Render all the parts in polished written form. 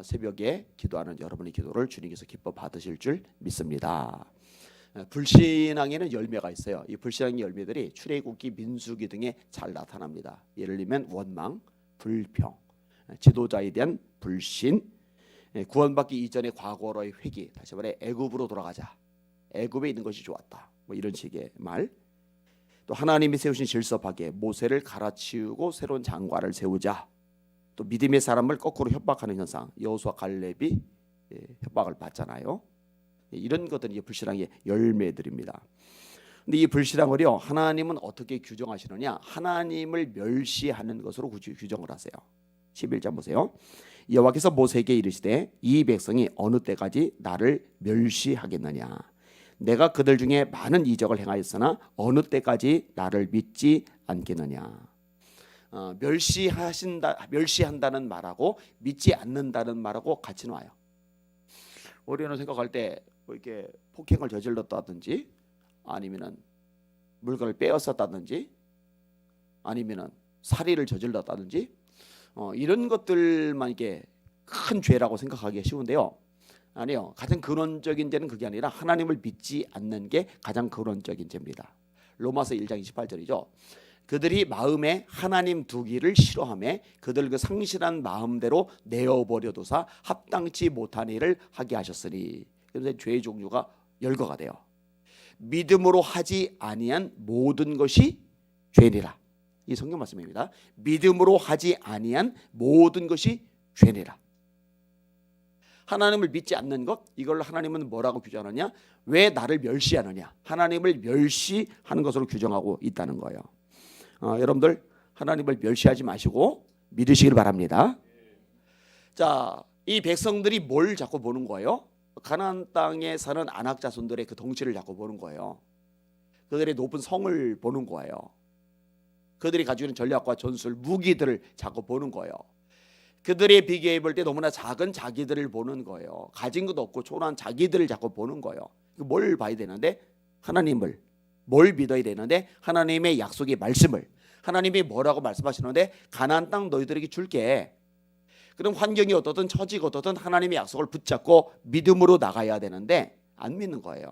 새벽에 기도하는 여러분의 기도를 주님께서 기뻐 받으실 줄 믿습니다. 불신앙에는 열매가 있어요. 이 불신앙의 열매들이 출애굽기, 민수기 등에 잘 나타납니다. 예를 들면 원망, 불평, 지도자에 대한 불신, 구원받기 이전의 과거로의 회귀, 다시 말해 애굽으로 돌아가자, 애굽에 있는 것이 좋았다, 뭐 이런 식의 말. 또 하나님이 세우신 질서 파괴, 모세를 갈아치우고 새로운 장관을 세우자. 또 믿음의 사람을 거꾸로 협박하는 현상, 여호수아 갈렙이 협박을 받잖아요. 이런 것들이 불신앙의 열매들입니다. 근데 이 불신앙을요, 하나님은 어떻게 규정하시느냐? 하나님을 멸시하는 것으로 규정을 하세요. 11절 보세요. 여호와께서 모세에게 이르시되 이 백성이 어느 때까지 나를 멸시하겠느냐? 내가 그들 중에 많은 이적을 행하였으나 어느 때까지 나를 믿지 않겠느냐? 멸시한다는 말하고 믿지 않는다는 말하고 같이 나와요. 우리는 생각할 때 뭐 이렇게 폭행을 저질렀다든지, 아니면은 물건을 빼앗았다든지, 아니면은 살인을 저질렀다든지, 이런 것들만 이게 큰 죄라고 생각하기가 쉬운데요. 아니요. 가장 근원적인 죄는 그게 아니라 하나님을 믿지 않는 게 가장 근원적인 죄입니다. 로마서 1장 28절이죠. 그들이 마음에 하나님 두기를 싫어하며 그들 그 상실한 마음대로 내어버려두사 합당치 못한 일을 하게 하셨으니. 그래서 죄의 종류가 열거가 돼요. 믿음으로 하지 아니한 모든 것이 죄니라. 이 성경 말씀입니다. 믿음으로 하지 아니한 모든 것이 죄니라. 하나님을 믿지 않는 것, 이걸 하나님은 뭐라고 규정하느냐? 왜 나를 멸시하느냐? 하나님을 멸시하는 것으로 규정하고 있다는 거예요. 여러분들 하나님을 멸시하지 마시고 믿으시길 바랍니다. 자, 이 백성들이 뭘 자꾸 보는 거예요? 가나안 땅에 사는 아낙 자손들의 그 덩치를 자꾸 보는 거예요. 그들의 높은 성을 보는 거예요. 그들이 가지고 있는 전략과 전술, 무기들을 자꾸 보는 거예요. 그들의 비교해 볼 때 너무나 작은 자기들을 보는 거예요. 가진 것도 없고 초라한 자기들을 자꾸 보는 거예요. 뭘 봐야 되는데? 하나님을. 뭘 믿어야 되는데? 하나님의 약속의 말씀을. 하나님이 뭐라고 말씀하시는데? 가나안 땅 너희들에게 줄게. 그럼 환경이 어떻든 처지가 어떻든 하나님의 약속을 붙잡고 믿음으로 나가야 되는데 안 믿는 거예요.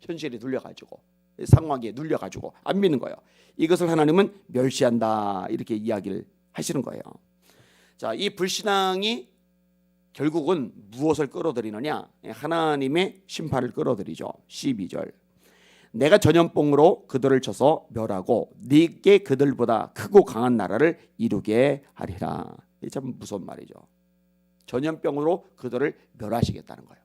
현실에 눌려가지고, 상황에 눌려가지고 안 믿는 거예요. 이것을 하나님은 멸시한다, 이렇게 이야기를 하시는 거예요. 자, 이 불신앙이 결국은 무엇을 끌어들이느냐? 하나님의 심판을 끌어들이죠. 12절. 내가 전염병으로 그들을 쳐서 멸하고 네게 그들보다 크고 강한 나라를 이루게 하리라. 이게 참 무서운 말이죠. 전염병으로 그들을 멸하시겠다는 거예요.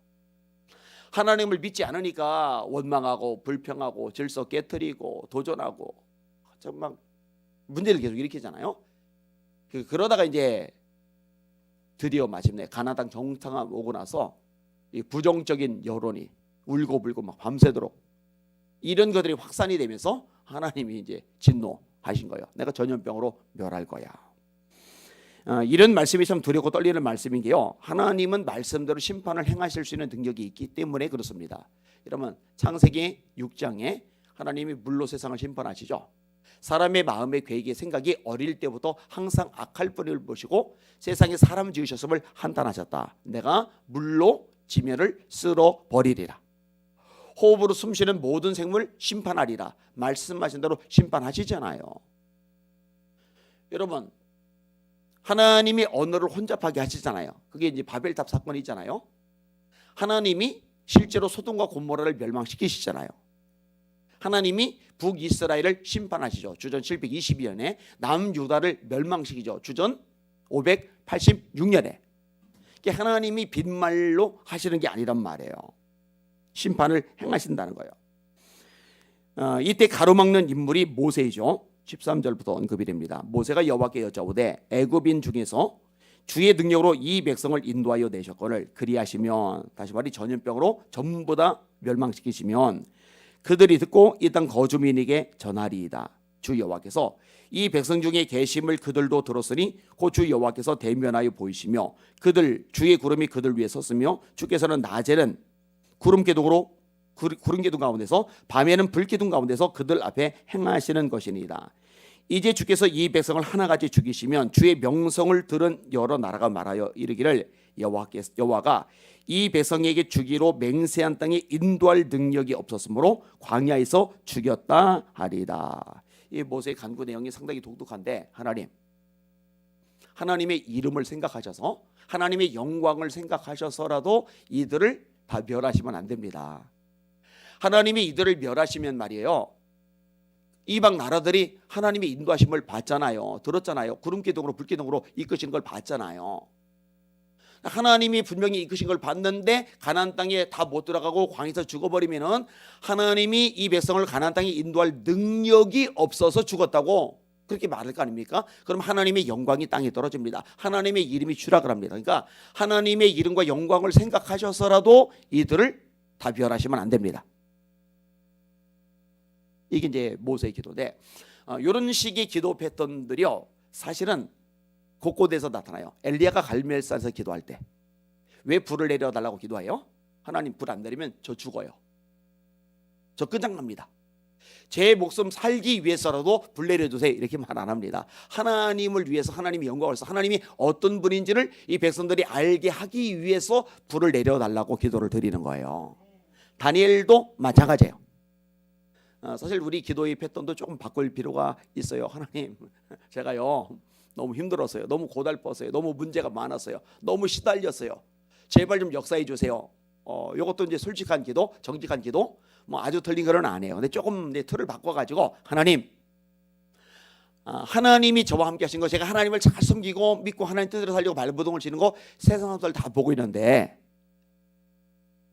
하나님을 믿지 않으니까 원망하고 불평하고 질서 깨트리고 도전하고 정말 문제를 계속 일으키잖아요. 그러다가 이제 드디어 마침내 가나안 땅 정탐함 오고 나서 이 부정적인 여론이 울고불고 막 밤새도록 이런 것들이 확산이 되면서 하나님이 이제 진노하신 거예요. 내가 전염병으로 멸할 거야. 이런 말씀이 참 두렵고 떨리는 말씀인 게요, 하나님은 말씀대로 심판을 행하실 수 있는 능력이 있기 때문에 그렇습니다. 여러분, 창세기 6장에 하나님이 물로 세상을 심판하시죠. 사람의 마음의 계획의 생각이 어릴 때부터 항상 악할 뿐을 보시고 세상에 사람 지으셨음을 한탄하셨다. 내가 물로 지면을 쓸어 버리리라. 호흡으로 숨쉬는 모든 생물 심판하리라. 말씀하신 대로 심판하시잖아요. 여러분, 하나님이 언어를 혼잡하게 하시잖아요. 그게 이제 바벨탑 사건이 있잖아요. 하나님이 실제로 소돔과 고모라를 멸망시키시잖아요. 하나님이 북이스라엘을 심판하시죠. 주전 722년에 남유다를 멸망시키죠. 주전 586년에. 하나님이 빈말로 하시는 게 아니란 말이에요. 심판을 행하신다는 거예요. 이때 가로막는 인물이 모세이죠. 13절부터 언급이 됩니다. 모세가 여호와께 여짜오되 애굽인 중에서 주의 능력으로 이 백성을 인도하여 내셨거늘 그리하시면, 다시 말해 전염병으로 전부 다 멸망시키시면 그들이 듣고 이 땅 거주민에게 전하리이다. 주 여호와께서 이 백성 중에 계심을 그들도 들었으니 곧 주 여호와께서 대면하여 보이시며 그들 주의 구름이 그들 위에 섰으며 주께서는 낮에는 구름 기둥으로 구름 기둥 가운데서 밤에는 불 기둥 가운데서 그들 앞에 행하시는 것이니이다. 이제 주께서 이 백성을 하나같이 죽이시면 주의 명성을 들은 여러 나라가 말하여 이르기를 여호와가 이 백성에게 주기로 맹세한 땅에 인도할 능력이 없었으므로 광야에서 죽였다 하리다. 이 모세의 간구 내용이 상당히 독특한데, 하나님의 이름을 생각하셔서 하나님의 영광을 생각하셔서라도 이들을 다 멸하시면 안 됩니다. 하나님이 이들을 멸하시면 말이에요, 이방 나라들이 하나님의 인도하심을 봤잖아요. 들었잖아요. 구름기둥으로 불기둥으로 이끄신 걸 봤잖아요. 하나님이 분명히 이끄신 걸 봤는데 가나안 땅에 다 못 들어가고 광야에서 죽어버리면은 하나님이 이 백성을 가나안 땅에 인도할 능력이 없어서 죽었다고 그렇게 말할 거 아닙니까? 그럼 하나님의 영광이 땅에 떨어집니다. 하나님의 이름이 추락을 합니다. 그러니까 하나님의 이름과 영광을 생각하셔서라도 이들을 다 멸하시면 안 됩니다. 이게 이제 모세의 기도인데, 이런 식의 기도 패턴들이요, 사실은 곳곳에서 나타나요. 엘리야가 갈멜산에서 기도할 때 왜 불을 내려달라고 기도해요? 하나님 불 안 내리면 저 죽어요. 저 끝장납니다. 제 목숨 살기 위해서라도 불 내려주세요. 이렇게 말 안 합니다. 하나님을 위해서, 하나님의 영광을 위해서, 하나님이 어떤 분인지를 이 백성들이 알게 하기 위해서 불을 내려달라고 기도를 드리는 거예요. 다니엘도 마찬가지예요. 사실 우리 기도의 패턴도 조금 바꿀 필요가 있어요. 하나님, 제가요 너무 힘들었어요. 너무 고달팠어요. 너무 문제가 많았어요. 너무 시달렸어요. 제발 좀 역사해 주세요. 이것도 이제 솔직한 기도, 정직한 기도, 뭐 아주 틀린 거는 안 해요. 근데 조금 내 틀을 바꿔가지고, 하나님, 하나님이 저와 함께 하신 거, 제가 하나님을 잘 섬기고 믿고 하나님 뜻대로 살려고 발버둥을 치는 거 세상 사람들 다 보고 있는데,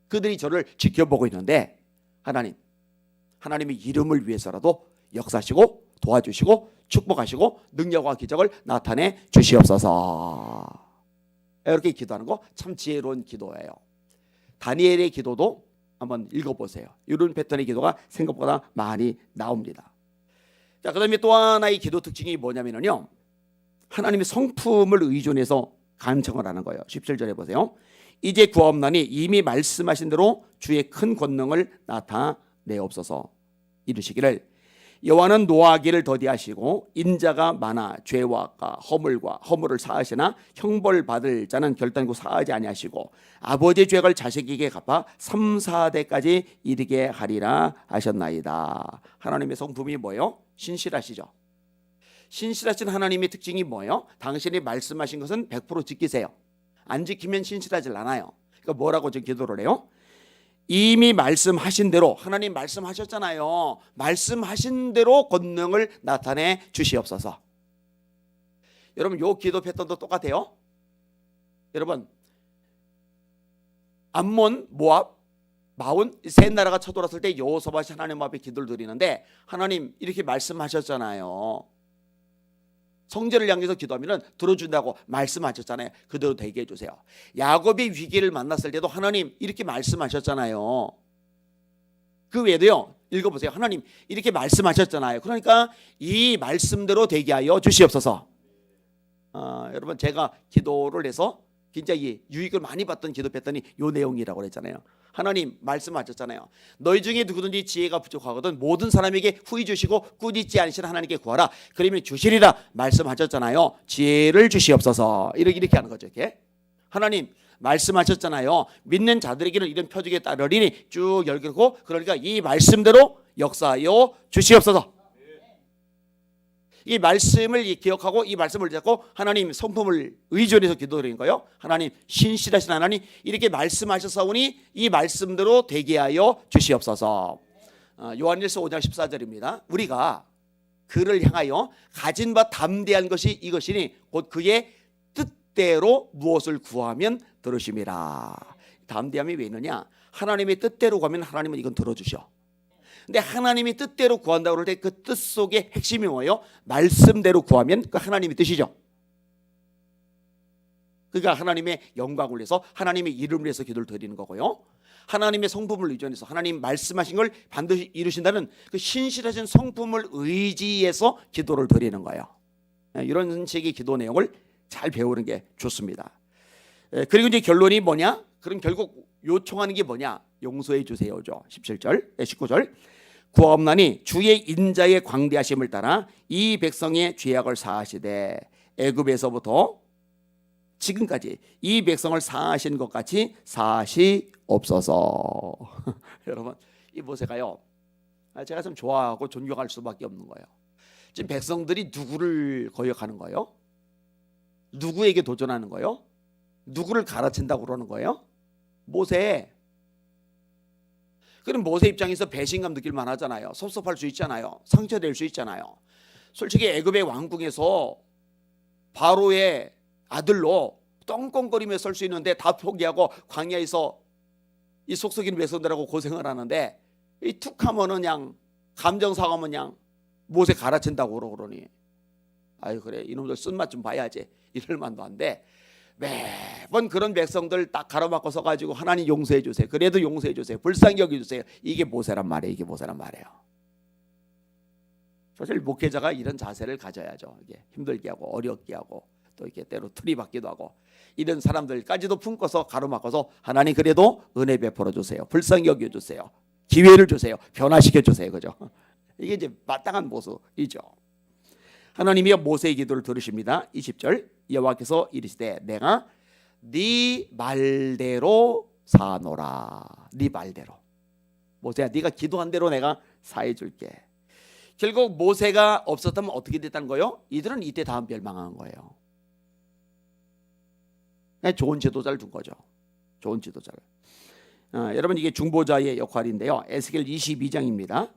그들이 저를 지켜보고 있는데, 하나님의 이름을 위해서라도 역사하시고 도와주시고 축복하시고 능력과 기적을 나타내 주시옵소서. 이렇게 기도하는 거 참 지혜로운 기도예요. 다니엘의 기도도 한번 읽어보세요. 이런 패턴의 기도가 생각보다 많이 나옵니다. 자, 그다음에 또 하나의 기도 특징이 뭐냐면요, 하나님의 성품을 의존해서 간청을 하는 거예요. 17절에 보세요. 이제 구하옵나니 이미 말씀하신 대로 주의 큰 권능을 나타내옵소서. 이르시기를 여호와는 노하기를 더디하시고 인자가 많아 죄와 허물을 사하시나 형벌 받을 자는 결단코 사하지 아니하시고 아버지의 죄를 자식에게 갚아 3, 4대까지 이르게 하리라 하셨나이다. 하나님의 성품이 뭐예요? 신실하시죠. 신실하신 하나님의 특징이 뭐예요? 당신이 말씀하신 것은 100% 지키세요. 안 지키면 신실하지 않아요. 그러니까 뭐라고 지금 기도를 해요? 이미 말씀하신 대로, 하나님 말씀하셨잖아요. 말씀하신 대로 권능을 나타내 주시옵소서. 여러분, 요 기도 패턴도 똑같아요. 여러분, 암몬, 모압, 마온 세 나라가 쳐들어왔을 때 여호사밧이 하나님 앞에 기도를 드리는데, 하나님 이렇게 말씀하셨잖아요. 성전을 향해서 기도하면 들어준다고 말씀하셨잖아요. 그대로 되게 해주세요. 야곱이 위기를 만났을 때도 하나님 이렇게 말씀하셨잖아요. 그 외에도요, 읽어보세요. 하나님 이렇게 말씀하셨잖아요. 그러니까 이 말씀대로 되게 하여 주시옵소서. 여러분, 제가 기도를 해서 굉장히 유익을 많이 받던 기도 패턴이 이 내용이라고 그랬잖아요. 하나님 말씀하셨잖아요. 너희 중에 누구든지 지혜가 부족하거든 모든 사람에게 후히 주시고 꾸짖지 않으시는 하나님께 구하라. 그러면 주시리라 말씀하셨잖아요. 지혜를 주시옵소서. 이렇게 하는 거죠. 이렇게. 하나님 말씀하셨잖아요. 믿는 자들에게는 이런 표적에 따르리니 쭉 열고, 그러니까 이 말씀대로 역사하여 주시옵소서. 이 말씀을 기억하고 이 말씀을 잡고 하나님 성품을 의존해서 기도드리는 거예요. 하나님 신실하신 하나님 이렇게 말씀하셨사오니 이 말씀대로 되게 하여 주시옵소서. 요한일서 5장 14절입니다. 우리가 그를 향하여 가진 바 담대한 것이 이것이니 곧 그의 뜻대로 무엇을 구하면 들으심이라. 담대함이 왜 있느냐? 하나님의 뜻대로 가면 하나님은 이건 들어주셔. 근데 하나님이 뜻대로 구한다고 그럴 때 그 뜻 속의 핵심이 뭐예요? 말씀대로 구하면 그 하나님의 뜻이죠. 그러니까 하나님의 영광을 위해서, 하나님의 이름을 위해서 기도를 드리는 거고요. 하나님의 성품을 의존해서 하나님 말씀하신 걸 반드시 이루신다는 그 신실하신 성품을 의지해서 기도를 드리는 거예요. 이런 식의 기도 내용을 잘 배우는 게 좋습니다. 그리고 이제 결론이 뭐냐? 그럼 결국 요청하는 게 뭐냐? 용서해 주세요죠. 17절, 19절. 구하옵 나니 주의 인자의 광대하심을 따라 이 백성의 죄악을 사하시되 애굽에서부터 지금까지 이 백성을 사하신 것 같이 사하시옵소서. 여러분, 이 모세가요, 제가 좀 좋아하고 존경할 수밖에 없는 거예요. 지금 백성들이 누구를 거역하는 거예요? 누구에게 도전하는 거예요? 누구를 가르친다고 그러는 거예요? 모세. 그럼 모세 입장에서 배신감 느낄 만하잖아요. 섭섭할 수 있잖아요. 상처될 수 있잖아요. 솔직히 애굽의 왕궁에서 바로의 아들로 떵떵거리며 설 수 있는데 다 포기하고 광야에서 이 속썩이는 백성들하고 고생을 하는데 이 툭하면은 그냥 감정 상하면 그냥 모세 가르친다고 그러니 아유 그래 이놈들 쓴맛 좀 봐야지 이럴 만도 한데 매번 그런 백성들 딱 가로막고 서가지고 하나님 용서해 주세요. 그래도 용서해 주세요. 불쌍히 여겨주세요. 이게 모세란 말이에요. 이게 모세란 말이에요. 사실 목회자가 이런 자세를 가져야죠. 이게 힘들게 하고 어렵게 하고 또 이렇게 때로 틀이 받기도 하고 이런 사람들까지도 품고서 가로막아서 하나님 그래도 은혜 베풀어 주세요. 불쌍히 여겨 주세요. 기회를 주세요. 변화시켜 주세요. 그죠? 이게 이제 마땅한 모습이죠. 하나님이 모세의 기도를 들으십니다. 20절 여호와께서 이르시되 내가 네 말대로 사노라. 네 말대로. 모세야 네가 기도한 대로 내가 사해 줄게. 결국 모세가 없었다면 어떻게 됐다는 거예요? 이들은 이때 다 멸망한 거예요. 좋은 지도자를 둔 거죠. 좋은 지도자를. 여러분 이게 중보자의 역할인데요. 에스겔 22장입니다.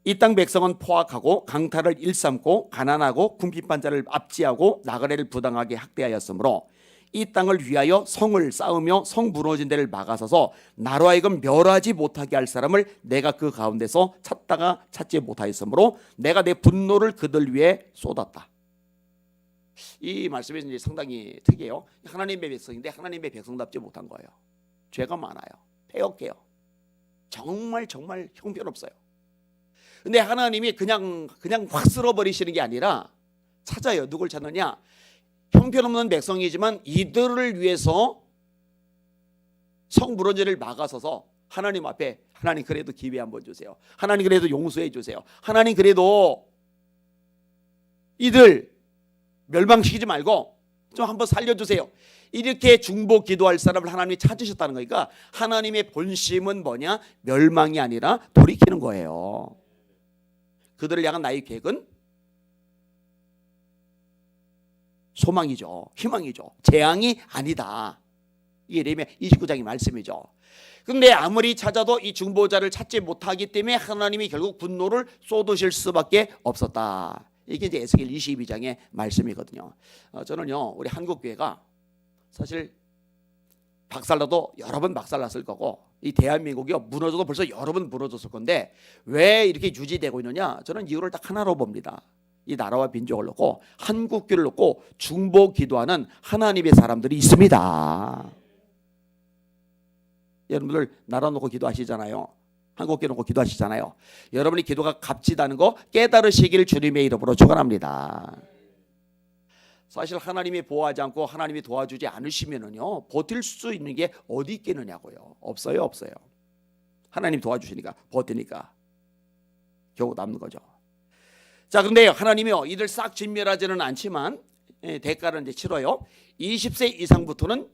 이 땅 백성은 포악하고 강탈을 일삼고 가난하고 궁핍한 자를 압제하고 나그네를 부당하게 학대하였으므로 이 땅을 위하여 성을 쌓으며 성 무너진 데를 막아서서 나로 하여금 멸하지 못하게 할 사람을 내가 그 가운데서 찾다가 찾지 못하였으므로 내가 내 분노를 그들 위에 쏟았다. 이 말씀이 이제 상당히 특이해요. 하나님의 백성인데 하나님의 백성답지 못한 거예요. 죄가 많아요. 패역해요. 정말 형편없어요. 근데 하나님이 그냥 확 쓸어버리시는 게 아니라 찾아요. 누굴 찾느냐? 형편없는 백성이지만 이들을 위해서 성 무너지를 막아서서 하나님 앞에 하나님 그래도 기회 한번 주세요. 하나님 그래도 용서해 주세요. 하나님 그래도 이들 멸망시키지 말고 좀 한번 살려주세요. 이렇게 중보 기도할 사람을 하나님이 찾으셨다는 거니까 하나님의 본심은 뭐냐? 멸망이 아니라 돌이키는 거예요. 그들을 향한 나의 계획은 소망이죠. 희망이죠. 재앙이 아니다. 이게 예레미야 29장의 말씀이죠. 그런데 아무리 찾아도 이 중보자를 찾지 못하기 때문에 하나님이 결국 분노를 쏟으실 수밖에 없었다. 이게 이제 에스겔 22장의 말씀이거든요. 저는요 우리 한국교회가 사실 박살나도 여러 번 박살났을 거고 이 대한민국이 무너져도 벌써 여러 번 무너졌을 건데 왜 이렇게 유지되고 있느냐? 저는 이유를 딱 하나로 봅니다. 이 나라와 민족을 놓고 한국교회를 놓고 중보 기도하는 하나님의 사람들이 있습니다. 여러분들 나라 놓고 기도하시잖아요. 한국교회 놓고 기도하시잖아요. 여러분이 기도가 값지다는 거 깨달으시길 주님의 이름으로 축원합니다. 사실 하나님이 보호하지 않고 하나님이 도와주지 않으시면은요 버틸 수 있는 게 어디 있겠느냐고요. 없어요. 하나님 도와주시니까 버티니까 겨우 남는 거죠. 자, 그런데 하나님이요 이들 싹 진멸하지는 않지만 대가를 이제 치러요. 20세 이상부터는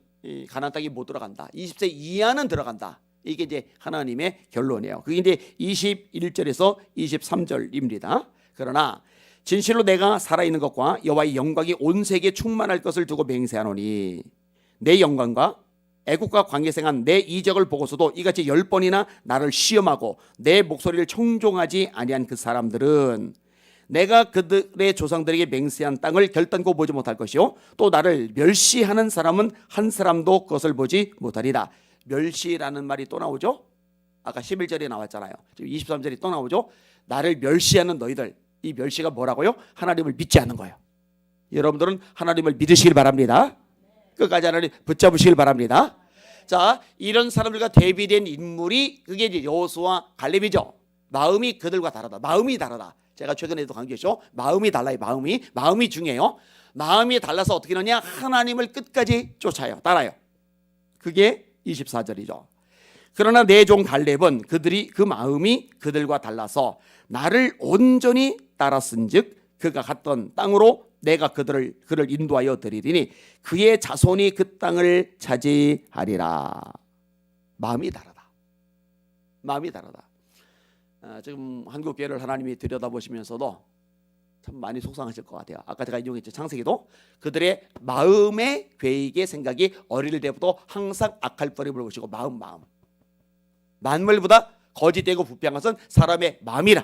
가나안 땅에 못 들어간다. 20세 이하는 들어간다. 이게 이제 하나님의 결론이에요. 그게 이제 21절에서 23절입니다. 그러나 진실로 내가 살아있는 것과 여호와의 영광이 온 세계에 충만할 것을 두고 맹세하노니 내 영광과 애국과 광야생한 내 이적을 보고서도 이같이 10번이나 나를 시험하고 내 목소리를 청종하지 아니한 그 사람들은 내가 그들의 조상들에게 맹세한 땅을 결단코 보지 못할 것이요 또 나를 멸시하는 사람은 한 사람도 그것을 보지 못하리라. 멸시라는 말이 또 나오죠. 아까 11절에 나왔잖아요. 지금 23절이 또 나오죠. 나를 멸시하는 너희들. 이 멸시가 뭐라고요? 하나님을 믿지 않는 거예요. 여러분들은 하나님을 믿으시길 바랍니다. 끝까지 하나님 붙잡으시길 바랍니다. 자, 이런 사람들과 대비된 인물이 그게 이제 여호수아 갈렙이죠. 마음이 그들과 다르다. 마음이 다르다. 제가 최근에도 강조했죠. 마음이 달라요. 마음이 중요해요. 마음이 달라서 어떻게 하느냐? 하나님을 끝까지 쫓아요. 따라요. 그게 24절이죠. 그러나 내 종 갈렙은 그 마음이 그들과 달라서 나를 온전히 따랐은즉 그가 갔던 땅으로 내가 그를 인도하여 드리리니 그의 자손이 그 땅을 차지하리라. 마음이 다르다. 마음이 다르다. 지금 한국 교회를 하나님이 들여다보시면서도 참 많이 속상하실 것 같아요. 아까 제가 인용했죠. 창세기도 그들의 마음의 계획의 생각이 어릴 때부터 항상 악할 뿌림을 보시고 마음 만물보다 거짓되고 부패한 것은 사람의 마음이라.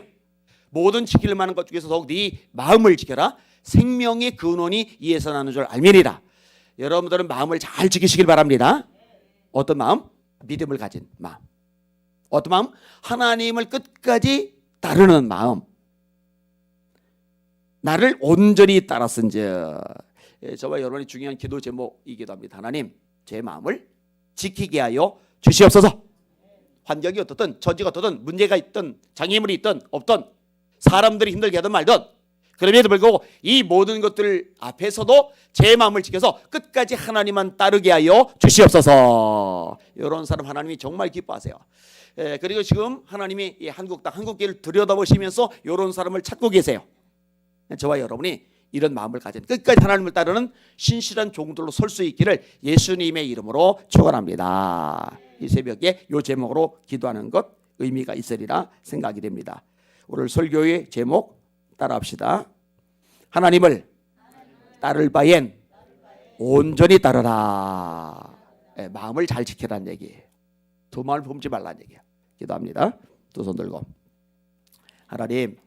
모든 지킬 만한 것 중에서 더욱 네 마음을 지켜라. 생명의 근원이 이에서 나는 줄 알미니라. 여러분들은 마음을 잘 지키시길 바랍니다. 어떤 마음? 믿음을 가진 마음. 어떤 마음? 하나님을 끝까지 따르는 마음. 나를 온전히 따랐은즉. 저와 여러분이 중요한 기도 제목이기도 합니다. 하나님, 제 마음을 지키게 하여 주시옵소서. 환경이 어떻든 처지가 어떻든 문제가 있든 장애물이 있든 없든 사람들이 힘들게 하든 말든 그럼에도 불구하고 이 모든 것들 앞에서도 제 마음을 지켜서 끝까지 하나님만 따르게 하여 주시옵소서. 이런 사람 하나님이 정말 기뻐하세요. 그리고 지금 하나님이 이 한국 땅 한국교회를 들여다보시면서 이런 사람을 찾고 계세요. 저와 여러분이 이런 마음을 가진 끝까지 하나님을 따르는 신실한 종들로 설 수 있기를 예수님의 이름으로 축원합니다. 이 새벽에 이 제목으로 기도하는 것 의미가 있으리라 생각이 됩니다. 오늘 설교의 제목 따라합시다. 하나님을 따를 바엔 온전히 따르라. 마음을 잘 지키라는 얘기예요. 두 마음을 품지 말라는 얘기예요. 기도합니다. 두 손 들고. 하나님,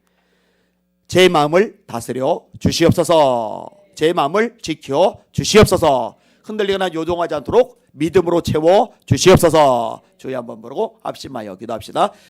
제 마음을 다스려 주시옵소서. 제 마음을 지켜 주시옵소서. 흔들리거나 요동하지 않도록 믿음으로 채워 주시옵소서. 주여 한번 부르고 합심하여 기도합시다.